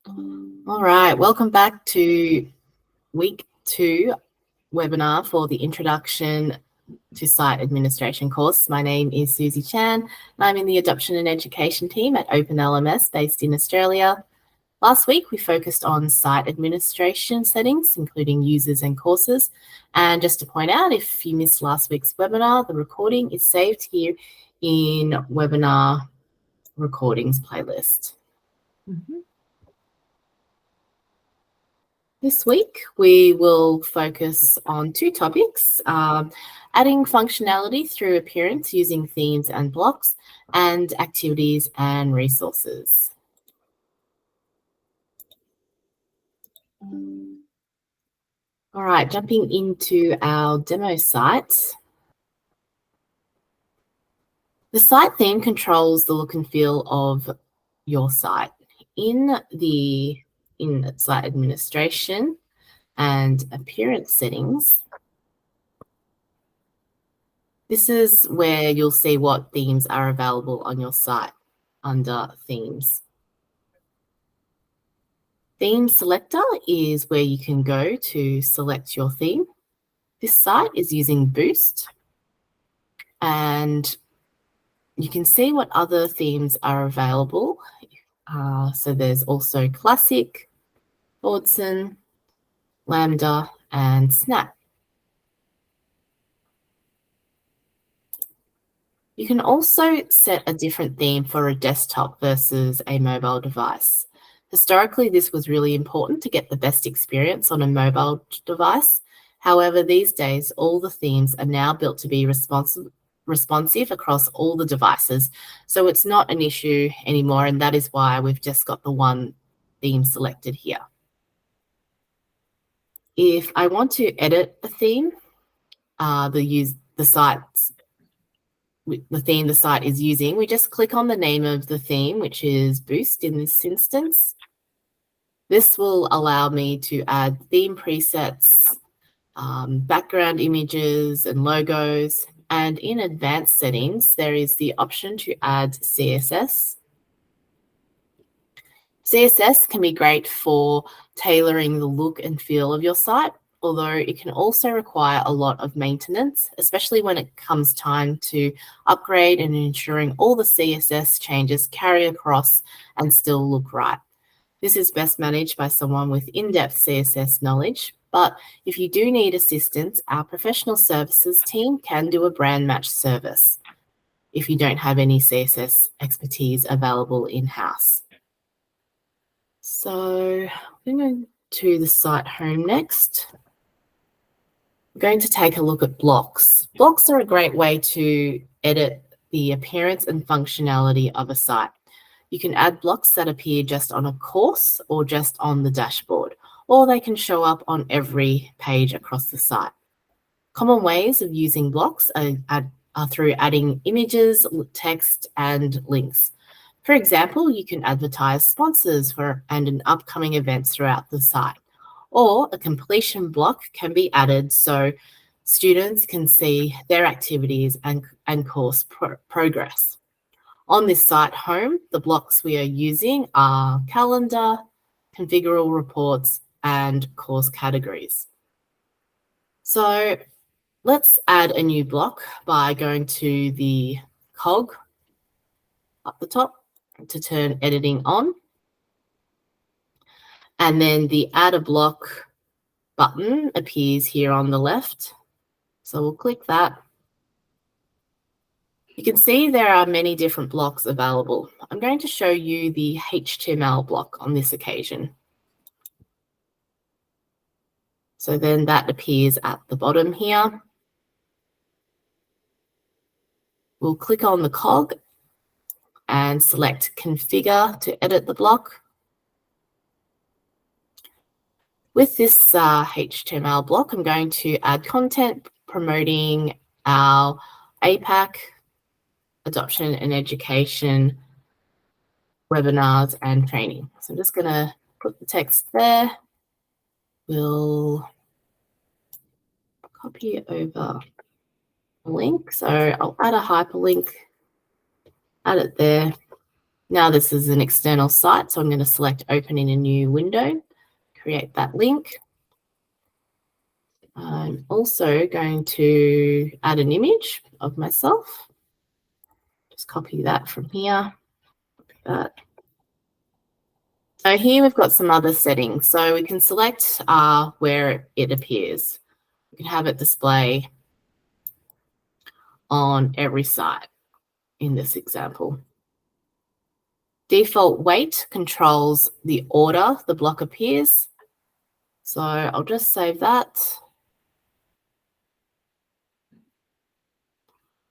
All right, welcome back to week 2 webinar for the Introduction to Site Administration course. My name is Susie Chan, and I'm in the Adoption and Education team at OpenLMS based in Australia. Last week, we focused on site administration settings, including users and courses. And just to point out, if you missed last week's webinar, the recording is saved here in webinar recordings playlist. This week, we will focus on 2 topics, adding functionality through appearance using themes and blocks, and activities and resources. All right, jumping into our demo site. The site theme controls the look and feel of your site. In site administration and appearance settings, this is where you'll see what themes are available on your site under themes. Theme selector is where you can go to select your theme. This site is using Boost, and you can see what other themes are available. So there's also Classic, Fordson, Lambda, and Snap. You can also set a different theme for a desktop versus a mobile device. Historically, this was really important to get the best experience on a mobile device. However, these days, all the themes are now built to be responsive across all the devices. So it's not an issue anymore, and that is why we've just got the one theme selected here. If I want to edit a theme, the theme the site is using, we just click on the name of the theme, which is Boost in this instance. This will allow me to add theme presets, background images and logos, and in advanced settings, there is the option to add CSS. CSS can be great for tailoring the look and feel of your site, although it can also require a lot of maintenance, especially when it comes time to upgrade and ensuring all the CSS changes carry across and still look right. This is best managed by someone with in-depth CSS knowledge, but if you do need assistance, our professional services team can do a brand match service if you don't have any CSS expertise available in-house. So I'm going to the site home next. I'm going to take a look at blocks. Blocks are a great way to edit the appearance and functionality of a site. You can add blocks that appear just on a course or just on the dashboard, or they can show up on every page across the site. Common ways of using blocks are through adding images, text, and links. For example, you can advertise sponsors and an upcoming events throughout the site, or a completion block can be added so students can see their activities and course progress. On this site home, the blocks we are using are calendar, configurable reports, and course categories. So let's add a new block by going to the cog up the top to turn editing on. And then the Add a Block button appears here on the left. So we'll click that. You can see there are many different blocks available. I'm going to show you the HTML block on this occasion. So then that appears at the bottom here. We'll click on the cog and select Configure to edit the block. With this HTML block, I'm going to add content promoting our APAC, Adoption and Education webinars and training. So I'm just going to put the text there. We'll copy it over a link. So I'll add a hyperlink, add it there. Now this is an external site, so I'm going to select open in a new window, create that link. I'm also going to add an image of myself. Just copy that from here. Copy that. So here we've got some other settings. So we can select where it appears. We can have it display on every site in this example. Default weight controls the order the block appears. So I'll just save that.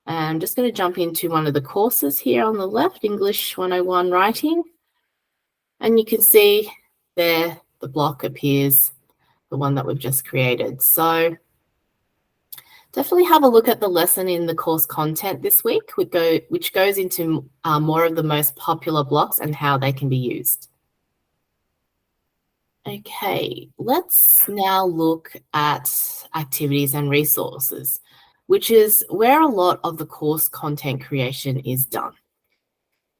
I'm just going to jump into one of the courses here on the left, English 101 Writing. And you can see there the block appears, the one that we've just created. So definitely have a look at the lesson in the course content this week, which goes into more of the most popular blocks and how they can be used. Okay, let's now look at activities and resources, which is where a lot of the course content creation is done.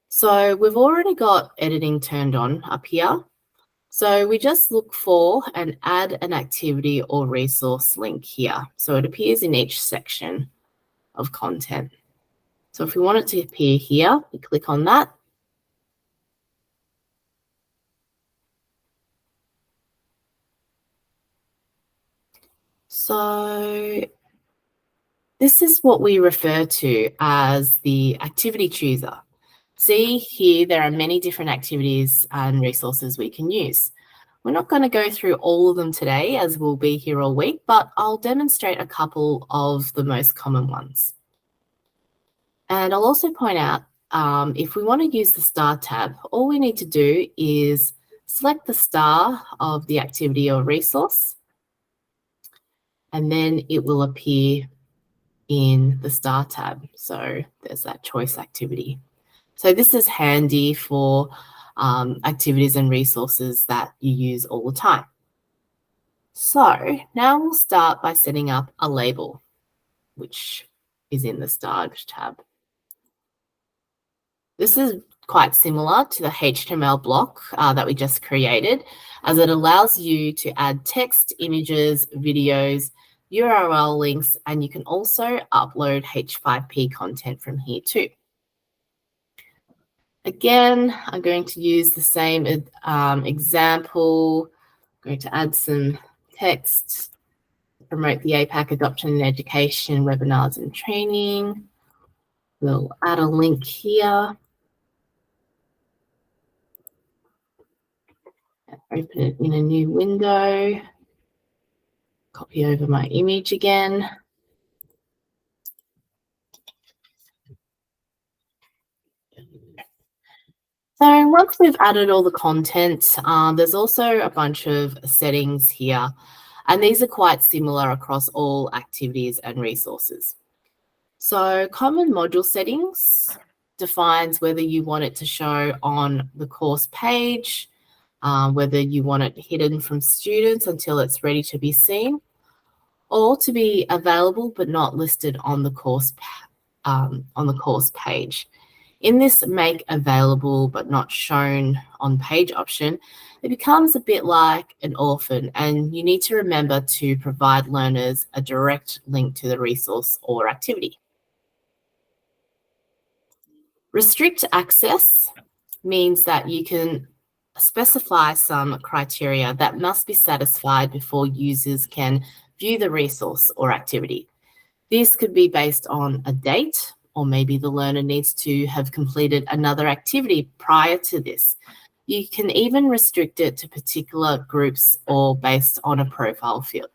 So we've already got editing turned on up here. So we just look for and add an activity or resource link here. So it appears in each section of content. So if we want it to appear here, we click on that. So this is what we refer to as the activity chooser. See here, there are many different activities and resources we can use. We're not going to go through all of them today as we'll be here all week, but I'll demonstrate a couple of the most common ones. And I'll also point out, if we want to use the star tab, all we need to do is select the star of the activity or resource, and then it will appear in the star tab. So there's that choice activity. So this is handy for activities and resources that you use all the time. So now we'll start by setting up a label, which is in the Start tab. This is quite similar to the HTML block that we just created, as it allows you to add text, images, videos, URL links, and you can also upload H5P content from here too. Again, I'm going to use the same example. I'm going to add some text, promote the APAC Adoption and Education webinars and training. We'll add a link here. Open it in a new window. Copy over my image again. So once we've added all the content, there's also a bunch of settings here, and these are quite similar across all activities and resources. So common module settings defines whether you want it to show on the course page, whether you want it hidden from students until it's ready to be seen, or to be available but not listed on the course page. In this make available but not shown on page option, it becomes a bit like an orphan, and you need to remember to provide learners a direct link to the resource or activity. Restrict access means that you can specify some criteria that must be satisfied before users can view the resource or activity. This could be based on a date, or maybe the learner needs to have completed another activity prior to this. You can even restrict it to particular groups or based on a profile field.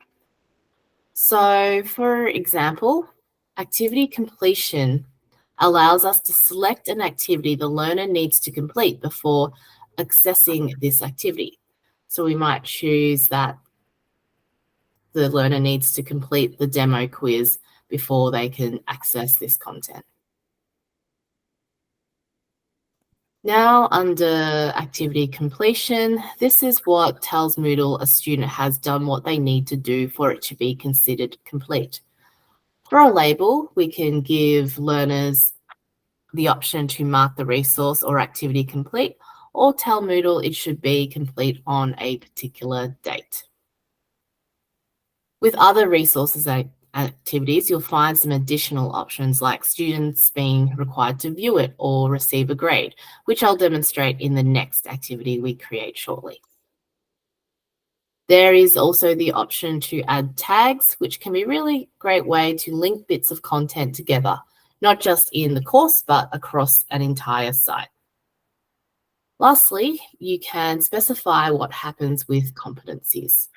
So, for example, activity completion allows us to select an activity the learner needs to complete before accessing this activity. So we might choose that the learner needs to complete the demo quiz before they can access this content. Now under activity completion, this is what tells Moodle a student has done what they need to do for it to be considered complete. For a label, we can give learners the option to mark the resource or activity complete, or tell Moodle it should be complete on a particular date. With other resources and activities, you'll find some additional options like students being required to view it or receive a grade, which I'll demonstrate in the next activity we create shortly. There is also the option to add tags, which can be a really great way to link bits of content together, not just in the course, but across an entire site. Lastly, you can specify what happens with competencies.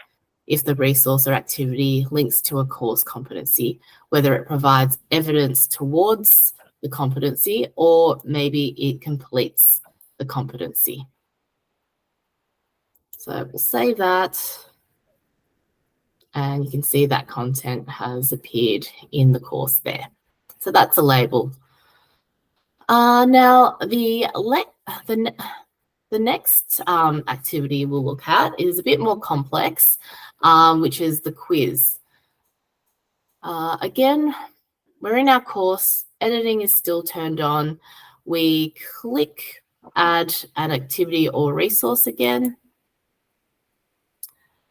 If the resource or activity links to a course competency, whether it provides evidence towards the competency or maybe it completes the competency. So we'll save that, and you can see that content has appeared in the course there. So that's a label. Now, the next activity we'll look at is a bit more complex, which is the quiz. Again, we're in our course, editing is still turned on. We click add an activity or resource again,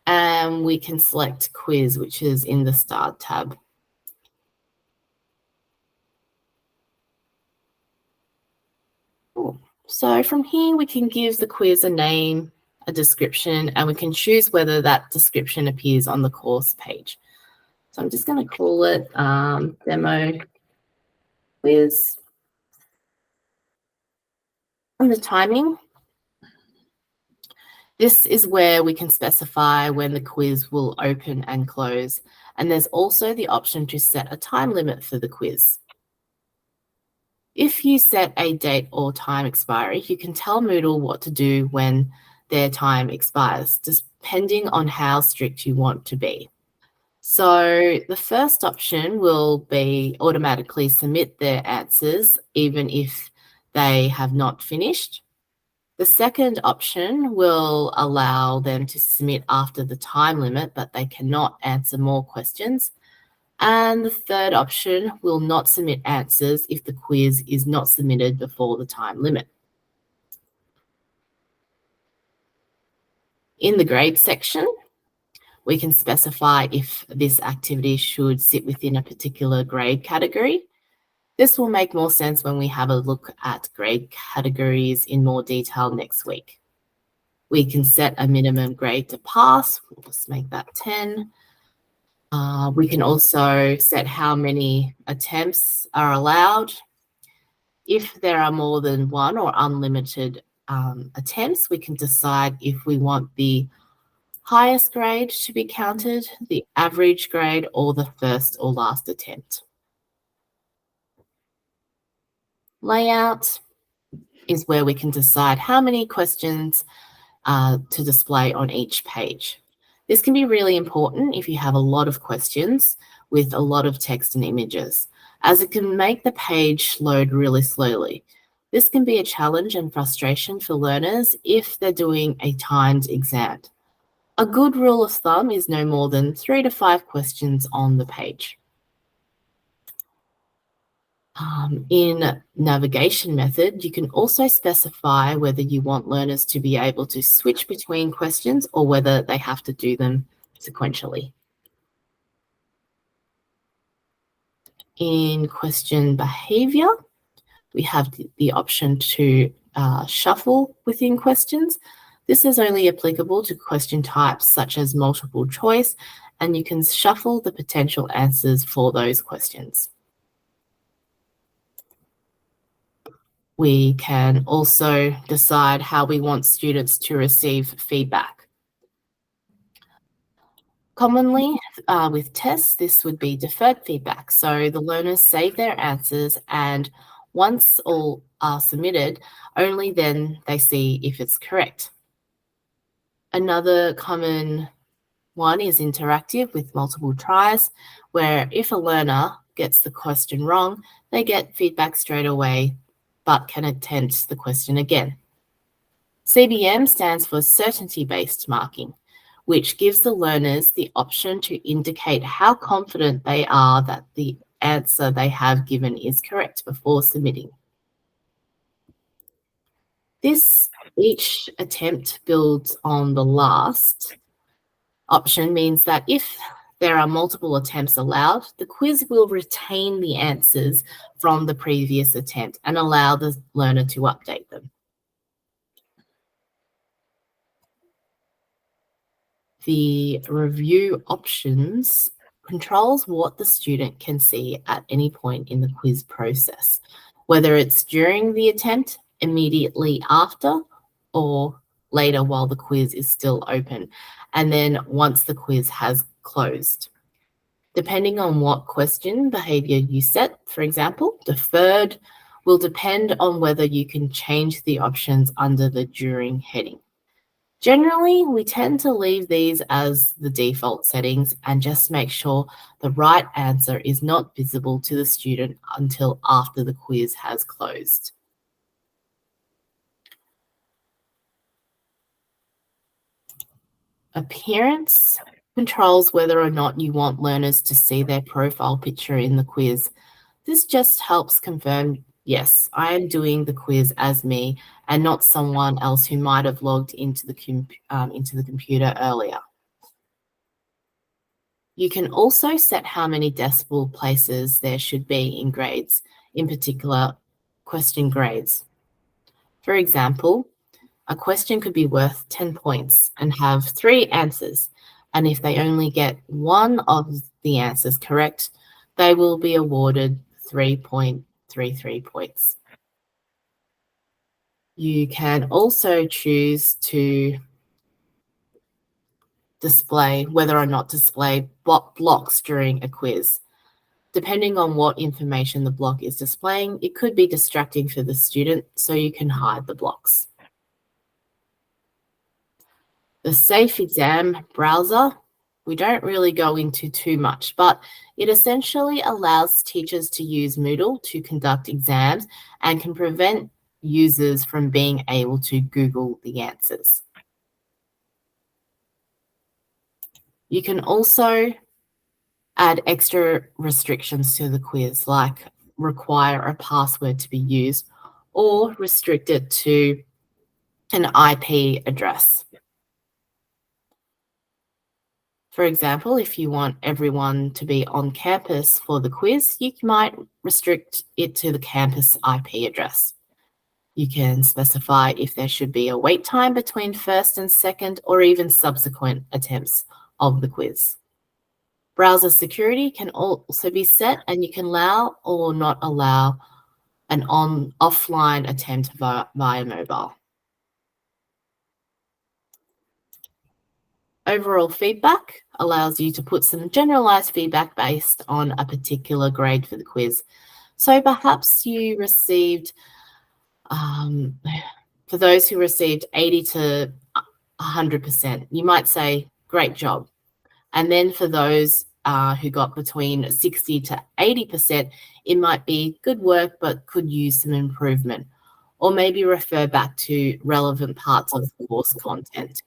and we can select quiz, which is in the Start tab. So from here, we can give the quiz a name, a description, and we can choose whether that description appears on the course page. So I'm just going to call it demo quiz. And the timing. This is where we can specify when the quiz will open and close. And there's also the option to set a time limit for the quiz. If you set a date or time expiry, you can tell Moodle what to do when their time expires, depending on how strict you want to be. So the first option will be automatically submit their answers, even if they have not finished. The second option will allow them to submit after the time limit, but they cannot answer more questions. And the third option will not submit answers if the quiz is not submitted before the time limit. In the grade section, we can specify if this activity should sit within a particular grade category. This will make more sense when we have a look at grade categories in more detail next week. We can set a minimum grade to pass. We'll just make that 10. We can also set how many attempts are allowed. If there are more than one or unlimited attempts, we can decide if we want the highest grade to be counted, the average grade, or the first or last attempt. Layout is where we can decide how many questions to display on each page. This can be really important if you have a lot of questions with a lot of text and images, as it can make the page load really slowly. This can be a challenge and frustration for learners if they're doing a timed exam. A good rule of thumb is no more than 3 to 5 questions on the page. In navigation method, you can also specify whether you want learners to be able to switch between questions or whether they have to do them sequentially. In question behavior, we have the option to shuffle within questions. This is only applicable to question types such as multiple choice, and you can shuffle the potential answers for those questions. We can also decide how we want students to receive feedback. Commonly, with tests, this would be deferred feedback. So the learners save their answers, and once all are submitted, only then they see if it's correct. Another common one is interactive with multiple tries, where if a learner gets the question wrong, they get feedback straight away, but can attempt the question again. CBM stands for certainty-based marking, which gives the learners the option to indicate how confident they are that the answer they have given is correct before submitting. Each attempt builds on the last option means that if there are multiple attempts allowed, the quiz will retain the answers from the previous attempt and allow the learner to update them. The review options controls what the student can see at any point in the quiz process, whether it's during the attempt, immediately after, or later while the quiz is still open, and then once the quiz has closed. Depending on what question behavior you set, for example, deferred will depend on whether you can change the options under the during heading. Generally, we tend to leave these as the default settings and just make sure the right answer is not visible to the student until after the quiz has closed. Appearance controls whether or not you want learners to see their profile picture in the quiz. This just helps confirm, yes, I am doing the quiz as me and not someone else who might have logged into the computer earlier. You can also set how many decimal places there should be in grades, in particular question grades. For example, a question could be worth 10 points and have 3 answers, and if they only get one of the answers correct, they will be awarded 3.33 points. You can also choose to display whether or not to display blocks during a quiz. Depending on what information the block is displaying, it could be distracting for the student, so you can hide the blocks. The Safe Exam browser, we don't really go into too much, but it essentially allows teachers to use Moodle to conduct exams and can prevent users from being able to Google the answers. You can also add extra restrictions to the quiz, like require a password to be used or restrict it to an IP address. For example, if you want everyone to be on campus for the quiz, you might restrict it to the campus IP address. You can specify if there should be a wait time between first and second or even subsequent attempts of the quiz. Browser security can also be set, and you can allow or not allow an offline attempt via mobile. Overall feedback allows you to put some generalized feedback based on a particular grade for the quiz. So perhaps you received, for those who received 80 to 100%, you might say, great job. And then for those who got between 60 to 80%, it might be good work, but could use some improvement, or maybe refer back to relevant parts of the course content.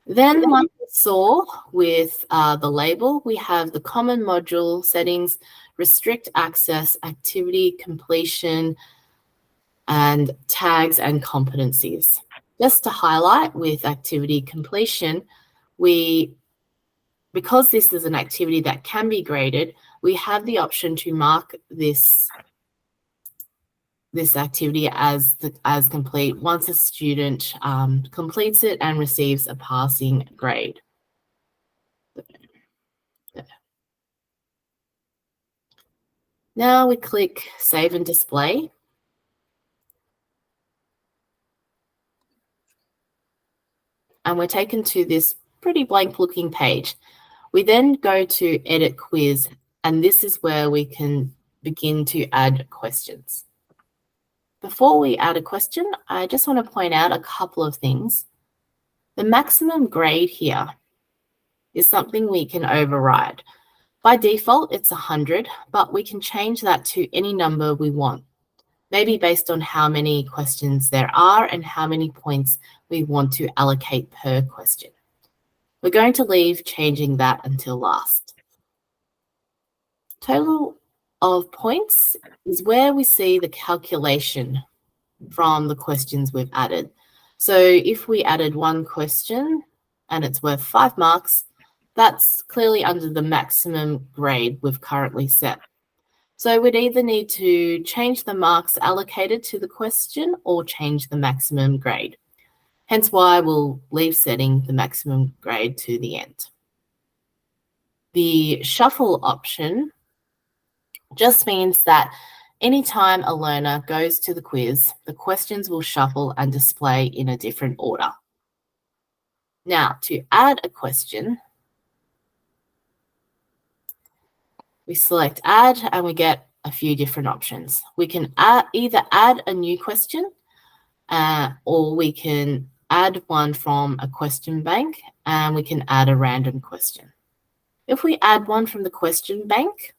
Then, like we saw with the label, we have the common module settings, restrict access, activity completion, and tags and competencies. Just to highlight with activity completion, because this is an activity that can be graded, we have the option to mark this activity as complete once a student completes it and receives a passing grade. Now we click Save and Display. And we're taken to this pretty blank looking page. We then go to Edit Quiz, and this is where we can begin to add questions. Before we add a question, I just want to point out a couple of things. The maximum grade here is something we can override. By default, it's 100, but we can change that to any number we want, maybe based on how many questions there are and how many points we want to allocate per question. We're going to leave changing that until last. Total of points is where we see the calculation from the questions we've added. So if we added one question and it's worth 5 marks, that's clearly under the maximum grade we've currently set. So we'd either need to change the marks allocated to the question or change the maximum grade. Hence why we'll leave setting the maximum grade to the end. The shuffle option just means that anytime a learner goes to the quiz, the questions will shuffle and display in a different order. Now, to add a question, we select add and we get a few different options. We can either add a new question or we can add one from a question bank and we can add a random question. If we add one from the question bank,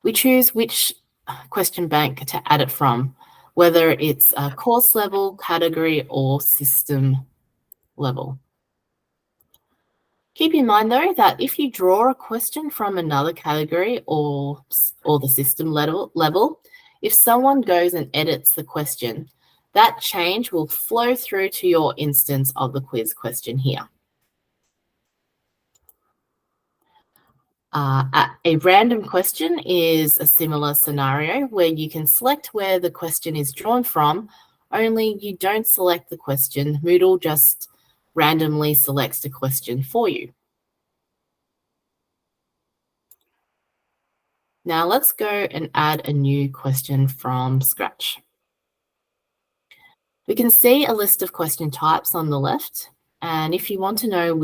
we choose which question bank to add it from, whether it's a course level, category, or system level. Keep in mind, though, that if you draw a question from another category or the system level, if someone goes and edits the question, that change will flow through to your instance of the quiz question here. A random question is a similar scenario where you can select where the question is drawn from, only you don't select the question. Moodle just randomly selects the question for you. Now let's go and add a new question from scratch. We can see a list of question types on the left. And if you want to know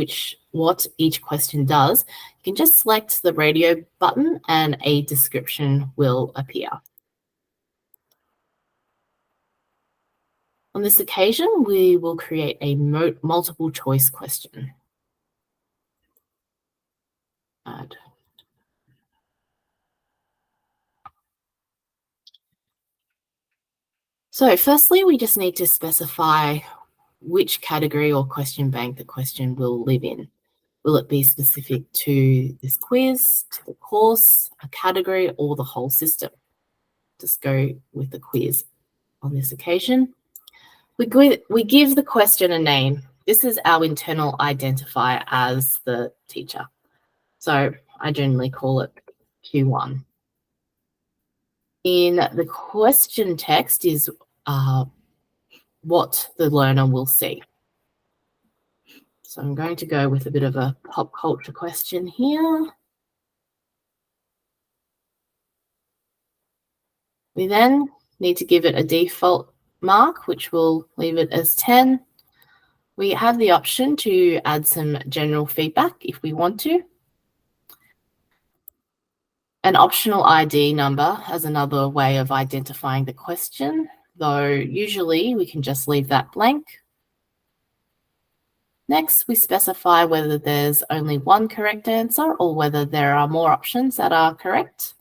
what each question does, you can just select the radio button and a description will appear. On this occasion, we will create a multiple choice question. Add. So firstly, we just need to specify which category or question bank the question will live in. Will it be specific to this quiz, to the course, a category, or the whole system? Just go with the quiz on this occasion. We give the question a name. This is our internal identifier as the teacher. So I generally call it Q1. In the question text is what the learner will see. So I'm going to go with a bit of a pop culture question here. We then need to give it a default mark, which will leave it as 10. We have the option to add some general feedback if we want to. An optional ID number as another way of identifying the question, though usually we can just leave that blank. Next, we specify whether there's only one correct answer or whether there are more options that are correct.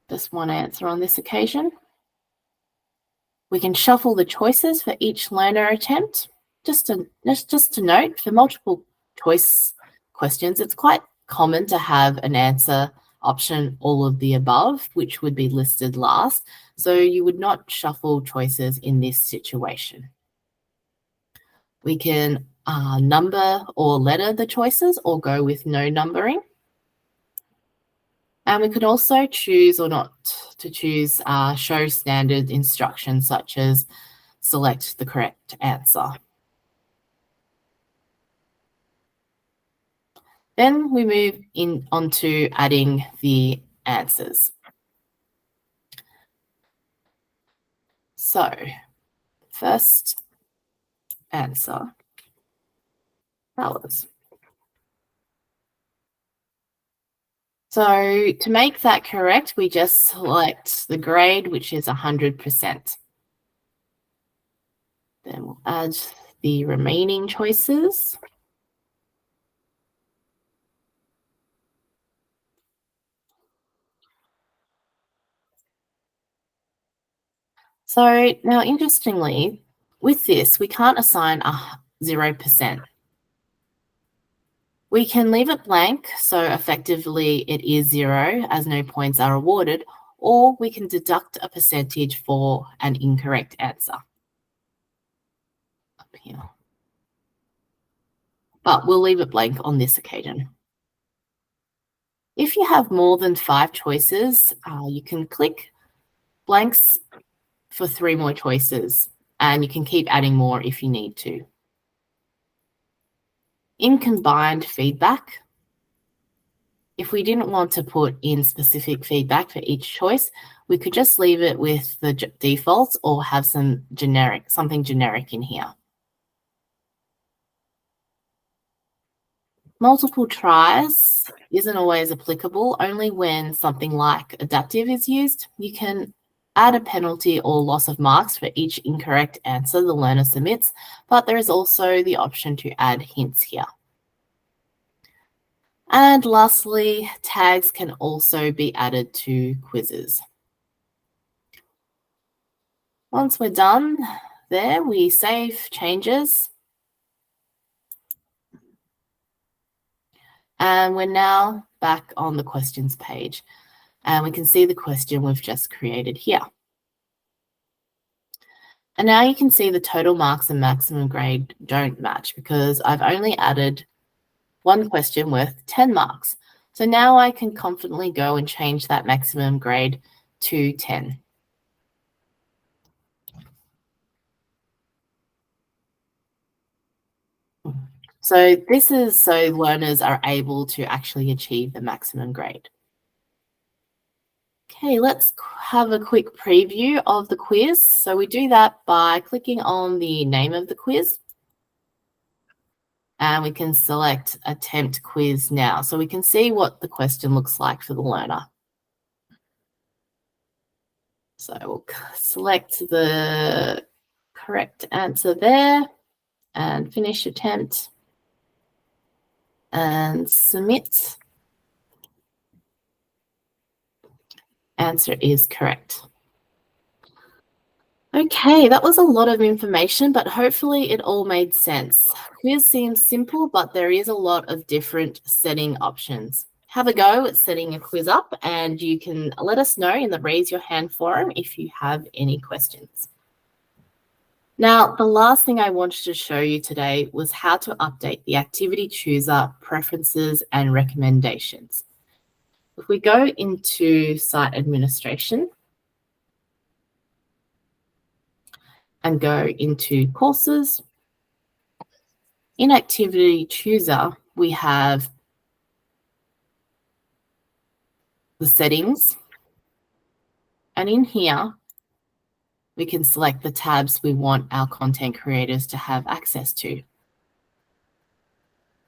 Just one answer on this occasion. We can shuffle the choices for each learner attempt. Just to note, for multiple choice questions, it's quite common to have an answer option all of the above, which would be listed last. So you would not shuffle choices in this situation. We can number or letter the choices or go with no numbering. And we could also choose or not to choose show standard instructions such as select the correct answer. Then we move on to adding the answers. So first answer, hours. So to make that correct, we just select the grade, which is 100%. Then we'll add the remaining choices. So now, interestingly, with this, we can't assign a 0%. We can leave it blank, so effectively it is 0 as no points are awarded, or we can deduct a percentage for an incorrect answer. Up here. But we'll leave it blank on this occasion. If you have more than 5 choices, you can click blanks for 3 more choices, and you can keep adding more if you need to. In combined feedback, if we didn't want to put in specific feedback for each choice, we could just leave it with the defaults or have something generic in here. Multiple tries isn't always applicable, only when something like adaptive is used. You can add a penalty or loss of marks for each incorrect answer the learner submits, but there is also the option to add hints here. And lastly, tags can also be added to quizzes. Once we're done there, we save changes. And we're now back on the questions page. And we can see the question we've just created here. And now you can see the total marks and maximum grade don't match because I've only added one question worth 10 marks. So now I can confidently go and change that maximum grade to 10. So this is so learners are able to actually achieve the maximum grade. Okay, let's have a quick preview of the quiz. So we do that by clicking on the name of the quiz. And we can select attempt quiz now. So we can see what the question looks like for the learner. So we'll select the correct answer there and finish attempt and submit. Answer is correct. Okay, that was a lot of information, but hopefully it all made sense. Quiz seems simple, but there is a lot of different setting options. Have a go at setting a quiz up, and you can let us know in the Raise Your Hand forum if you have any questions. Now, the last thing I wanted to show you today was how to update the activity chooser preferences and recommendations. If we go into site administration and go into courses, in activity chooser, we have the settings, and in here, we can select the tabs we want our content creators to have access to.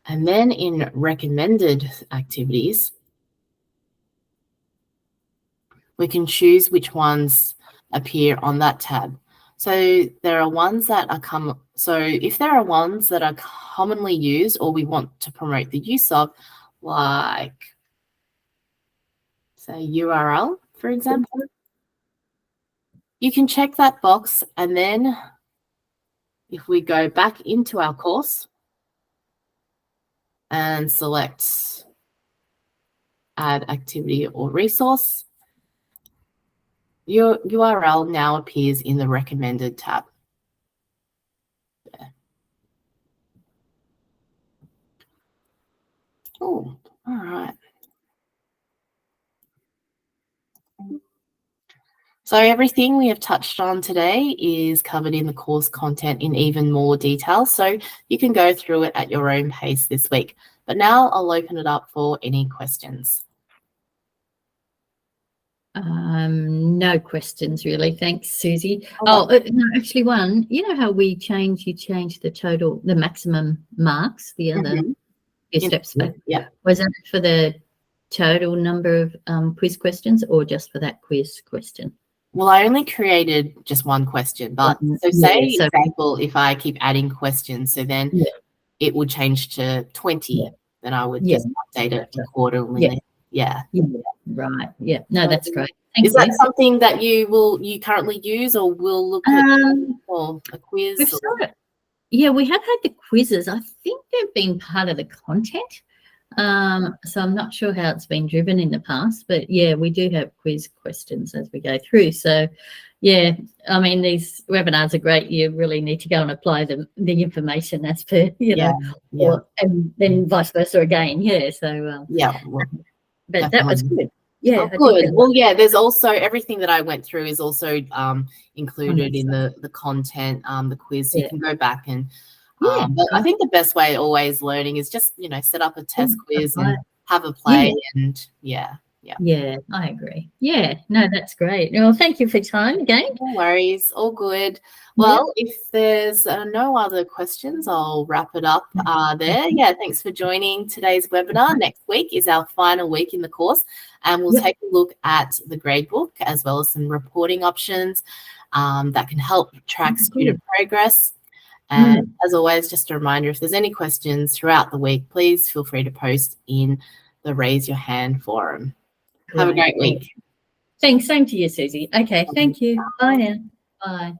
And then in recommended activities, we can choose which ones appear on that tab. So there are ones that are if there are ones that are commonly used or we want to promote the use of, like say URL, for example, you can check that box, and then if we go back into our course and select add activity or resource, your URL now appears in the recommended tab. There. Oh, all right. So everything we have touched on today is covered in the course content in even more detail, so you can go through it at your own pace this week. But now I'll open it up for any questions. No questions really. Thanks, Susie. No, actually one. You know how you change the maximum marks, the other few steps back? Yeah. Was that for the total number of quiz questions or just for that quiz question? Well, I only created just one question, but so say, for example, if I keep adding questions, so then it would change to 20, then I would just update it accordingly. Yeah. Right. Yeah. No, that's great. Thank you. Is that something that you currently use or will look at or a quiz? We have had the quizzes. I think they've been part of the content. So I'm not sure how it's been driven in the past, but yeah, we do have quiz questions as we go through. So yeah, I mean, these webinars are great. You really need to go and apply the information as per, and then vice versa again. Yeah. So, well, but that was definitely. good. Yeah. Oh, good. Well, yeah, there's also everything that I went through is also included in the content, the quiz. So you can go back and but I think the best way always learning is just, set up a test quiz and have a play and yeah. Yeah, I agree. Yeah, no, that's great. Well, thank you for your time again. No worries, all good. Well, if there's no other questions, I'll wrap it up there. Yeah, thanks for joining today's webinar. Next week is our final week in the course, and we'll take a look at the gradebook as well as some reporting options that can help track student progress. And as always, just a reminder, if there's any questions throughout the week, please feel free to post in the Raise Your Hand forum. Have a great week. Thanks. Same to you, Susie. Okay. Thank you. Bye now. Bye.